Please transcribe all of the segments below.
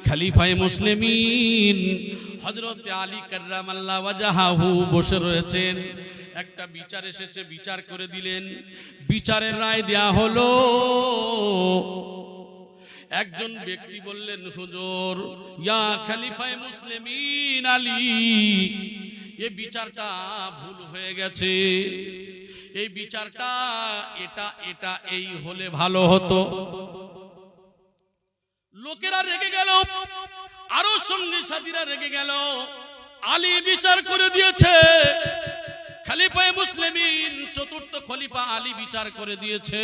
খলিফায়ে মুসলিমিন হযরত আলী কাররামাল্লাহু ওয়াজহাহু বসে রয়েছেন। একটা বিচার এসেছে, বিচার করে দিলেন। বিচারের রায় দেয়া হলো। একজন ব্যক্তি বললেন, হুজুর, ইয়া খলিফায়ে মুসলিমিন আলী, এই বিচারটা ভুল হয়ে গেছে। এই বিচারটা এটা এই হলে ভালো হতো। লোকেরা রেগে গেল, আরো সঙ্গী সাথীরা রেগে গেল। আলী বিচার করে দিয়েছে, খলিফায়ে মুসলিমিন চতুর্থ খলিফা আলী বিচার করে দিয়েছে,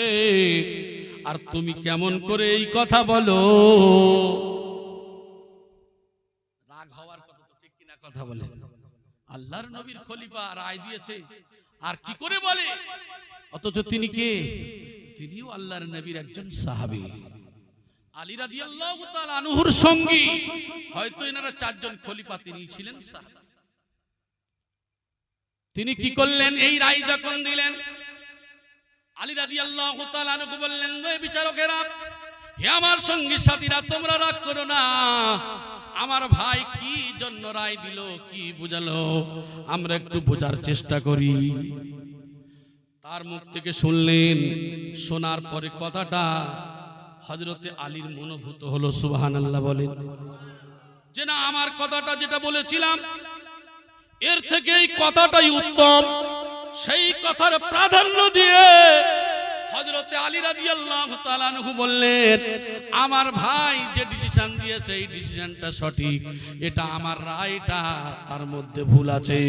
আর তুমি কেমন করে এই কথা বলো? রাগ হওয়ার কথা তো ঠিক কিনা কথা বলেন? আল্লাহর নবীর খলিফা রায় দিয়েছে, আর কি করে বলে? অথচ তিনি কে? তিনিও আল্লাহর নবীর একজন সাহাবী, আলী রাদিয়াল্লাহু তাআলা আনহুর সঙ্গী। হয়তো এনারা চারজন খলিফা, তিনি ছিলেন সাহাবী। তিনি কি করলেন? এই রায় যখন দিলেন, আলী রাদিয়াল্লাহু তাআলা আনহু বললেন, হে বিচারকেরা, হে আমার সঙ্গী সাথীরা, তোমরা রাগ করো না। আমার ভাই কি জন্য রায় দিল, কি বুঝালো, আমরা একটু বোঝার চেষ্টা করি। তার মুখ থেকে শুনলেন। শোনার পরে কথাটা হযরতে আলীর মনোভূত হলো। সুবহানাল্লাহ বলেন। যে না, আমার কথাটা যেটা বলেছিলাম এর থেকে এই কথাটাই উত্তম। সেই কথার প্রাধান্য দিয়ে হযরতে আলী রাদিয়াল্লাহু তাআলা আনহু বললেন, আমার ভাই যে ডিসিশন দিয়েছে এই ডিসিশনটা সঠিক, এটা আমার রায়টা তার মধ্যে ভুল আছে।